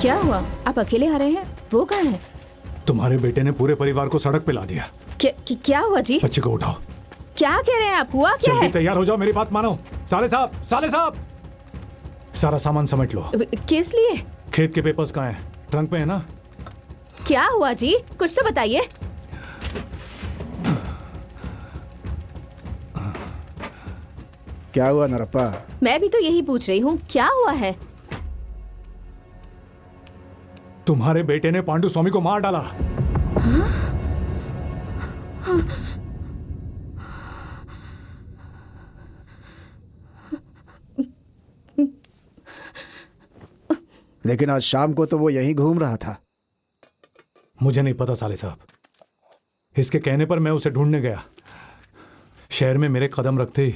क्या हुआ? आप अकेले आ रहे हैं? वो कहाँ है? तुम्हारे बेटे ने पूरे परिवार को सड़क पे ला दिया। क्या हुआ जी? बच्चे को उठाओ। क्या कह रहे हैं आप? हुआ क्या है? तैयार हो जाओ, मेरी बात मानो। साले साहब, सारा सामान समेट लो। किस लिए? खेत के पेपर्स कहाँ हैं? ट्रंक में है ना? क्या हुआ जी? कुछ तो बताइए। क्या हुआ नरप्पा? मैं भी तो यही पूछ रही हूँ, क्या हुआ है? तुम्हारे बेटे ने पांडु स्वामी को मार डाला। लेकिन आज शाम को तो वो यहीं घूम रहा था। मुझे नहीं पता साले साहब, इसके कहने पर मैं उसे ढूंढने गया। शहर में मेरे कदम रखते ही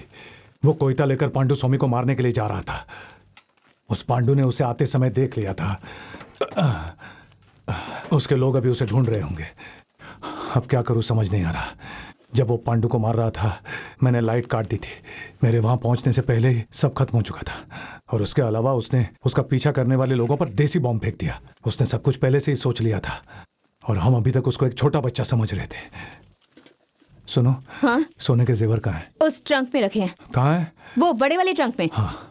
वो कोयता लेकर पांडु स्वामी को मारने के लिए जा रहा था। उस पांडु ने उसे आते समय देख लिया था। उसके लोग अभी उसे ढूंढ रहे होंगे। अब क्या करूं समझ नहीं आ रहा। जब वो पांडु को मार रहा था मैंने लाइट काट दी थी। मेरे वहां पहुंचने से पहले ही सब खत्म हो चुका था। और उसके अलावा उसने उसका पीछा करने वाले लोगों पर देसी बॉम्ब फेंक दिया। उसने सब कुछ पहले से ही सोच लिया था और हम अभी तक उसको एक छोटा बच्चा समझ रहे थे। सुनो। हाँ? सोने के जेवर कहाँ हैं? उस ट्रंक में रखे हैं। कहाँ है? वो बड़े वाले ट्रंक में। हाँ।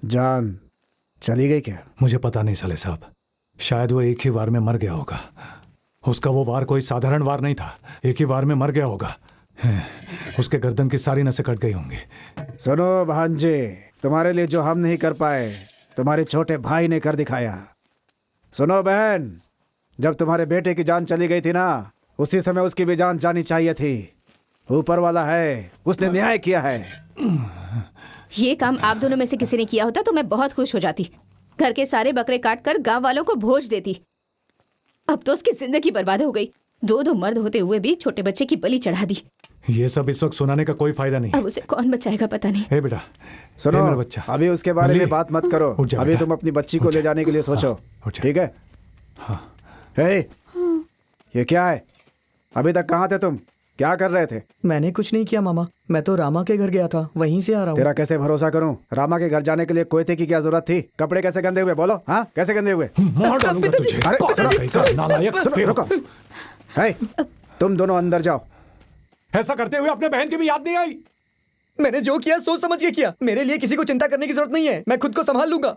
जान चली गई क्या? मुझे पता नहीं साले साहब, शायद वो एक ही वार में मर गया होगा। उसका वो वार कोई साधारण वार नहीं था, एक ही वार में मर गया होगा। उसके गर्दन की सारी नसें कट गई होंगी। सुनो भांजे, तुम्हारे लिए जो हम नहीं कर पाए तुम्हारे छोटे भाई ने कर दिखाया। सुनो बहन, जब तुम्हारे बेटे की जान चली गई थी ना, उसी समय उसकी भी जान जानी चाहिए थी। ऊपर वाला है, उसने न्याय किया है। ये काम आप दोनों में से किसी ने किया होता तो मैं बहुत खुश हो जाती। घर के सारे बकरे काट कर गाँव वालों को भोज देती। अब तो उसकी जिंदगी बर्बाद हो गई। दो मर्द होते हुए भी छोटे बच्चे की बलि चढ़ा दी। ये सब इस वक्त सुनाने का कोई फायदा नहीं। अब उसे कौन बचाएगा पता नहीं। हे बेटा, सुनो, मेरा बच्चा, अभी उसके बारे में बात मत करो। अभी तुम अपनी बच्ची को ले जाने के लिए सोचो, ठीक है? हाँ। हे, ये क्या है? अभी तक कहाँ थे तुम? क्या कर रहे थे? मैंने कुछ नहीं किया मामा, मैं तो रामा के घर गया था, वहीं से आ रहा हूँ। तेरा कैसे भरोसा करूं? रामा के घर जाने के लिए कोयते की क्या जरूरत थी? कपड़े कैसे गंदे हुए? बोलो, हाँ कैसे गंदे हुए? मार डालूंगा तुझे। अरे नालायक। रुको। हे, तुम दोनों अंदर जाओ। ऐसा करते हुए अपने बहन की भी याद नहीं आई? मैंने जो किया सोच समझ के किया। मेरे लिए किसी को चिंता करने की जरूरत नहीं है, मैं खुद को संभाल लूंगा।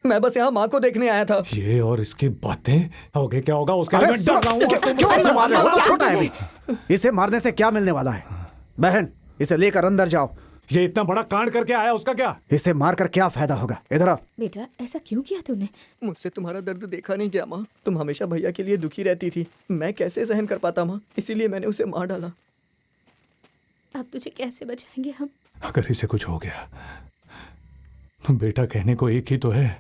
मैं बस यहाँ माँ को देखने आया था। ये और इसकी बातें, आगे क्या होगा उसका अरे मैं डर रहा हूँ। क्यों इसे मार रहे हो? छोटा है अभी। इसे मारने से क्या मिलने वाला है? बहन, इसे लेकर अंदर जाओ। ये इतना बड़ा कांड करके आया, उसका क्या? इसे मारकर क्या फायदा होगा? इधर आओ। बेटा, ऐसा क्यों किया तूने? मुझसे तुम्हारा दर्द देखा नहीं गया माँ। तुम हमेशा भैया के लिए दुखी रहती थी, मैं कैसे सहन कर पाता माँ, इसीलिए मैंने उसे मार डाला। अब तुझे कैसे बचाएंगे हम? अगर इसे कुछ हो गया तो बेटा कहने को एक ही तो है।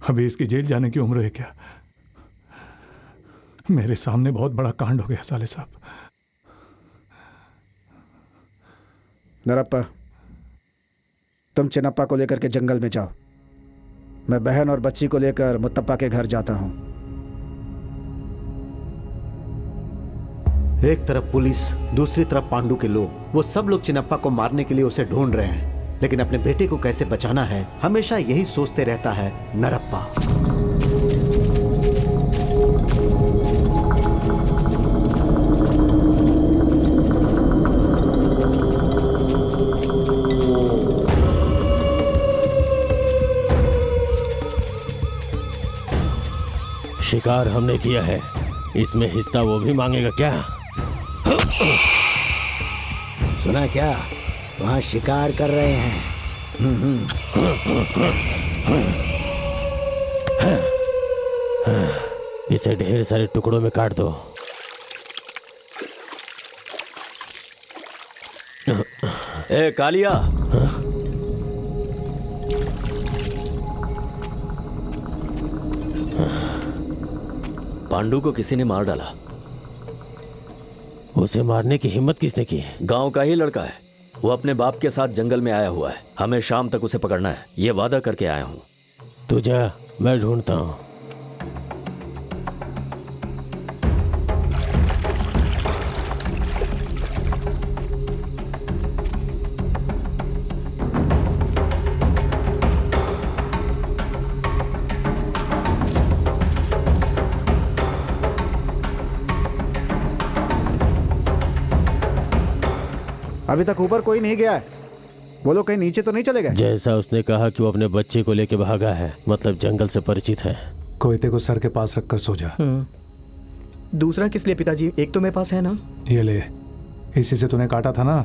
अभी इसकी जेल जाने की उम्र है क्या? मेरे सामने बहुत बड़ा कांड हो गया साले साहब। नरप्पा, तुम चिन्नप्पा को लेकर के जंगल में जाओ। मैं बहन और बच्ची को लेकर मुत्तप्पा के घर जाता हूँ। एक तरफ पुलिस, दूसरी तरफ पांडु के लोग, वो सब लोग चिन्नप्पा को मारने के लिए उसे ढूंढ रहे हैं। लेकिन अपने बेटे को कैसे बचाना है, हमेशा यही सोचते रहता है नरप्पा। शिकार हमने किया है, इसमें हिस्सा वो भी मांगेगा क्या? सुना क्या? वहाँ शिकार कर रहे हैं। इसे ढेर सारे टुकड़ों में काट दो। ए कालिया, पांडु को किसी ने मार डाला। उसे मारने की हिम्मत किसने की? गांव का ही लड़का है, वो अपने बाप के साथ जंगल में आया हुआ है। हमें शाम तक उसे पकड़ना है, ये वादा करके आया हूँ। तू जा, मैं ढूंढता हूँ। अभी तक ऊपर कोई नहीं गया है। वो लोग कहीं नीचे तो नहीं चले गए? जैसा उसने कहा कि वो अपने बच्चे को लेके भागा है, मतलब जंगल से परिचित है। कोयते को सर के पास रखकर सो जा। दूसरा किस लिए पिताजी? एक तो मेरे पास है ना। ये ले, इसी से तूने काटा था ना,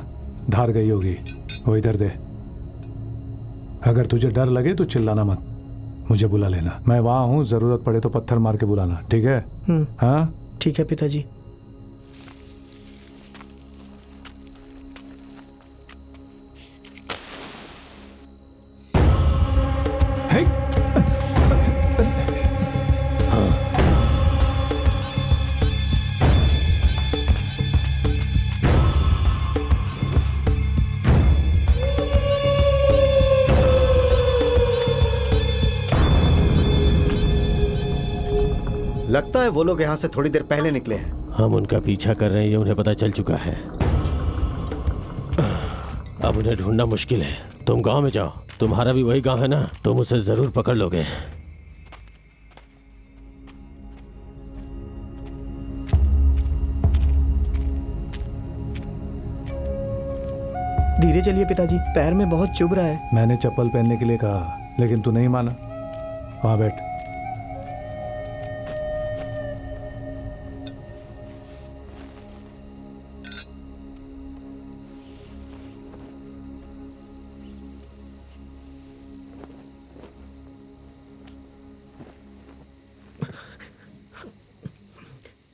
धार गई होगी, वो इधर दे। अगर तुझे डर लगे तो चिल्लाना मत, मुझे बुला लेना, मैं वहां हूँ, जरूरत पड़े तो पत्थर मार के बुलाना, ठीक है? हाँ ठीक है पिताजी। लगता है वो लोग यहाँ से थोड़ी देर पहले निकले हैं। हम उनका पीछा कर रहे हैं, ये उन्हें पता चल चुका है। अब उन्हें ढूंढना मुश्किल है। तुम गांव में जाओ, तुम्हारा भी वही गांव है ना, तुम उसे जरूर पकड़ लोगे। धीरे चलिए पिताजी, पैर में बहुत चुभ रहा है। मैंने चप्पल पहनने के लिए कहा, लेकिन तू नहीं माना। वहां बैठ।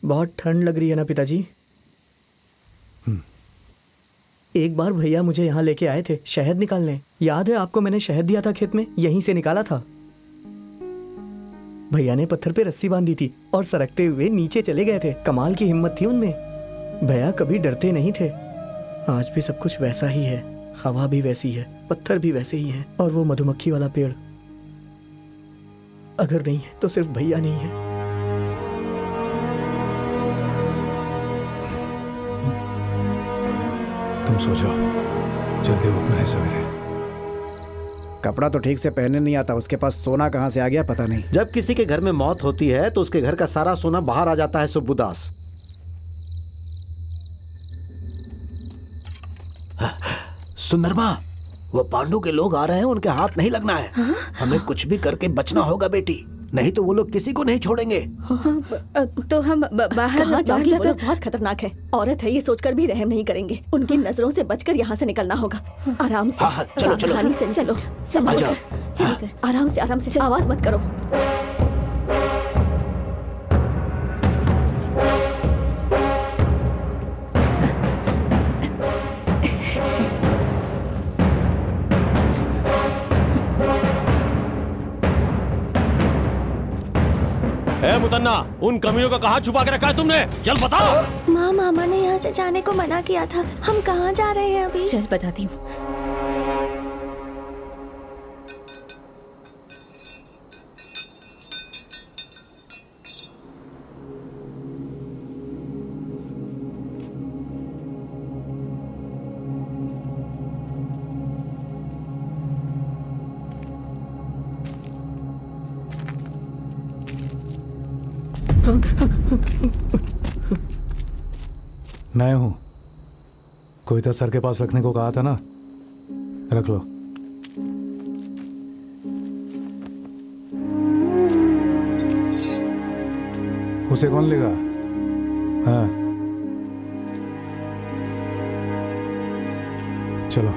बहुत ठंड लग रही है ना पिताजी? एक बार भैया मुझे यहाँ लेके आए थे शहद निकालने। याद है आपको? मैंने शहद दिया था खेत में, यहीं से निकाला था। भैया ने पत्थर पे रस्सी बांधी थी और सरकते हुए नीचे चले गए थे। कमाल की हिम्मत थी उनमें। भैया कभी डरते नहीं थे। आज भी सब कुछ वैसा ही है, हवा भी वैसी है, पत्थर भी वैसे ही है, और वो मधुमक्खी वाला पेड़ अगर नहीं है तो सिर्फ भैया नहीं है। तुम सो जाओ, जल्दी उठना है सवेरे। कपड़ा तो ठीक से पहनने नहीं आता, उसके पास सोना कहाँ से आ गया पता नहीं। जब किसी के घर में मौत होती है तो उसके घर का सारा सोना बाहर आ जाता है सुब्बुदास। सुंदरमा, वो पांडु के लोग आ रहे हैं, उनके हाथ नहीं लगना है। हमें कुछ भी करके बचना होगा बेटी, नहीं तो वो लोग किसी को नहीं छोड़ेंगे। तो हम बाहर कहाँ जाओगी? वो जाकर लोग बहुत खतरनाक है। औरत है, ये सोचकर भी रहम नहीं करेंगे। उनकी नजरों से बचकर यहाँ से निकलना होगा। आराम से, हाँ, चलो, चलो। सावधानी से चलो, आ जाओ। चलो, आराम से, आवाज मत करो। मुतन्ना, उन कमीनों को कहाँ छुपा के रखा है तुमने? चल बताओ। माँ, मामा ने यहाँ से जाने को मना किया था। हम कहाँ जा रहे हैं अभी? चल बताती हूँ। मैं हूं। कोयता सर के पास रखने को कहा था ना, रख लो। उसे कौन लेगा? हाँ चलो।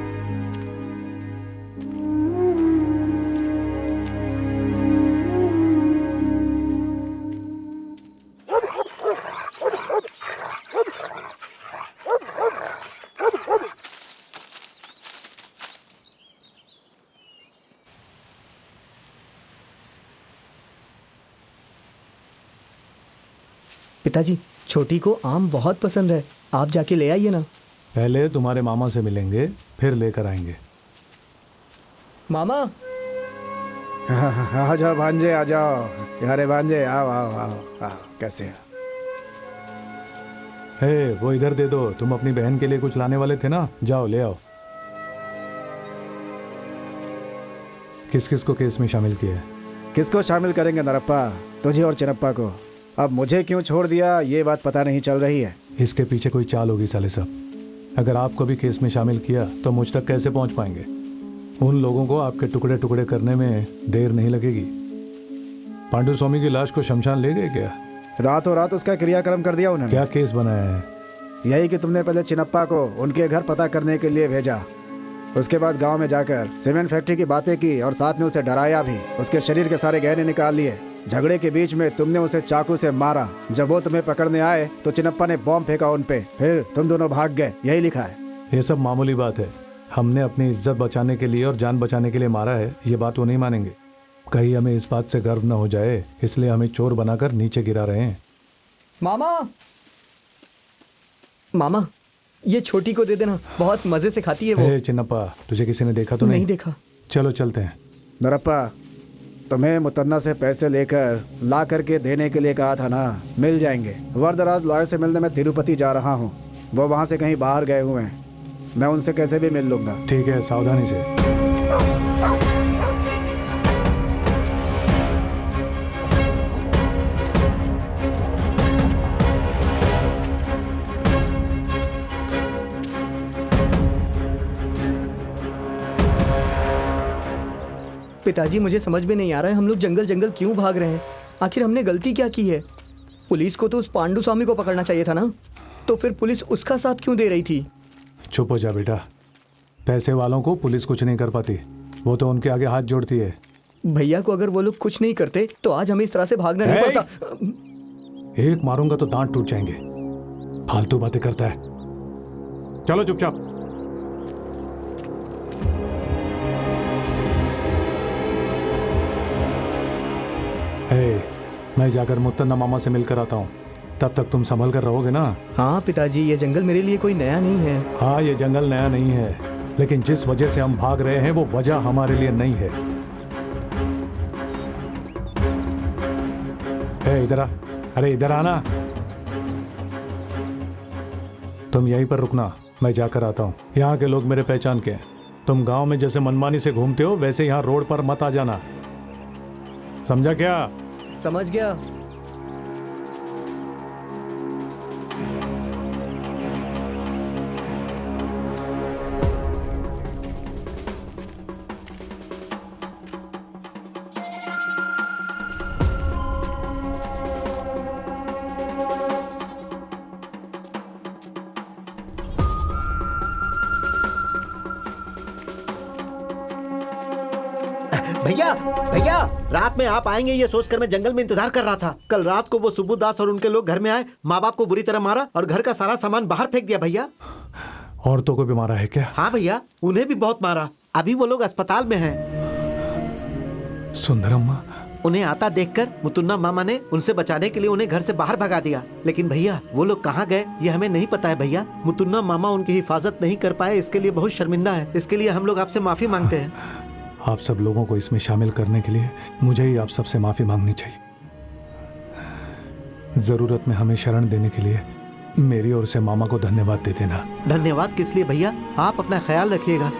पिताजी, छोटी को आम बहुत पसंद है, आप जाके ले आइए ना। पहले तुम्हारे मामा से मिलेंगे, फिर लेकर आएंगे। मामा, आ जाओ भांजे, आ जाओ। यारे भांजे, आओ आओ आओ आओ। कैसे हो? हे, वो इधर दे दो। तुम अपनी बहन के लिए कुछ लाने वाले थे ना, जाओ ले आओ। किस किस को केस में शामिल किया है? किसको शामिल करेंगे नरप्पा? तुझे और चिनप्पा को। अब मुझे क्यों छोड़ दिया ये बात पता नहीं चल रही है। इसके पीछे कोई चाल होगी साले सब। अगर आपको भी केस में शामिल किया तो मुझ तक कैसे पहुंच पाएंगे? उन लोगों को आपके टुकड़े टुकड़े करने में देर नहीं लगेगी। पांडु स्वामी की लाश को शमशान ले गए क्या? रातों रात उसका क्रियाक्रम कर दिया उन्होंने। क्या केस बनाया है? यही कि तुमने पहले चिनप्पा को उनके घर पता करने के लिए भेजा, उसके बाद गांव में जाकर सीमेंट फैक्ट्री की बातें की और साथ में उसे डराया भी। उसके शरीर के सारे गहने निकाल लिए। झगड़े के बीच में तुमने उसे चाकू से मारा। जब वो तुम्हें पकड़ने आए तो चिनप्पा ने बॉम्ब फेंका उन पे, फिर तुम दोनों भाग गए। यही लिखा है। ये सब मामूली बात है। हमने अपनी इज्जत बचाने के लिए और जान बचाने के लिए मारा है, ये बात वो नहीं मानेंगे। कहीं हमें इस बात से गर्व न हो जाए, इसलिए हमें चोर बनाकर नीचे गिरा रहे हैं। मामा, मामा, ये छोटी को दे देना, बहुत मजे से खाती है वो। हे चिन्नप्पा, तुझे किसी ने देखा तो नहीं? नहीं देखा। चलो चलते हैं। नरप्पा, तुम्हें मुतन्ना से पैसे लेकर ला करके देने के लिए कहा था ना, मिल जाएंगे। वरदराज लॉयर से मिलने मैं तिरुपति जा रहा हूँ, वो वहाँ से कहीं बाहर गए हुए हैं। मैं उनसे कैसे भी मिल लूँगा। ठीक है, सावधानी से। पिताजी, मुझे समझ में नहीं आ रहा है हम लोग जंगल जंगल क्यों भाग रहे हैं। आखिर हमने गलती क्या की है? पुलिस को तो उस पांडु स्वामी को पकड़ना चाहिए था ना, तो फिर पुलिस उसका साथ क्यों दे रही थी? चुप हो जा बेटा। पैसे वालों को पुलिस कुछ नहीं कर पाती, वो तो उनके आगे हाथ जोड़ती है। भैया को अगर वो लोग कुछ नहीं करते तो आज हमें इस तरह से भागना नहीं पड़ता। एक मारूंगा तो दांत टूट जाएंगे। फालतू बातें करता है। चलो चुपचाप। मैं जाकर मुत्तन्ना मामा से मिलकर आता हूँ, तब तक तुम संभल कर रहोगे ना? हाँ पिताजी, ये जंगल मेरे लिए कोई नया नहीं है। हाँ, ये जंगल नया नहीं है, लेकिन जिस वजह से हम भाग रहे हैं वो वजह हमारे लिए नहीं है। इधर आ। अरे इधर आना। तुम यहीं पर रुकना, मैं जाकर आता हूँ। यहाँ के लोग मेरे पहचान के हैं। तुम गांव में जैसे मनमानी से घूमते हो वैसे यहाँ रोड पर मत आ जाना, समझा क्या? समझ गया। भैया भैया, रात में आप आएंगे ये सोचकर मैं जंगल में इंतजार कर रहा था। कल रात को वो सुबुदास और उनके लोग घर में आए, माँ बाप को बुरी तरह मारा और घर का सारा सामान बाहर फेंक दिया। भैया, औरतों को भी मारा है क्या? हाँ भैया, उन्हें भी बहुत मारा। अभी वो लोग अस्पताल में हैं। सुंदरम्मा, उन्हें आता देखकर मुतुन्ना मामा ने उनसे बचाने के लिए उन्हें घर से बाहर भगा दिया। लेकिन भैया, वो लोग कहाँ गए ये हमें नहीं पता है। भैया, मुतुन्ना मामा उनकी हिफाजत नहीं कर पाए, इसके लिए बहुत शर्मिंदा है। इसके लिए हम लोग आपसे माफी मांगते हैं। आप सब लोगों को इसमें शामिल करने के लिए मुझे ही आप सबसे माफी मांगनी चाहिए। जरूरत में हमें शरण देने के लिए मेरी ओर से मामा को धन्यवाद दे देना। धन्यवाद किस लिए भैया? आप अपना ख्याल रखिएगा।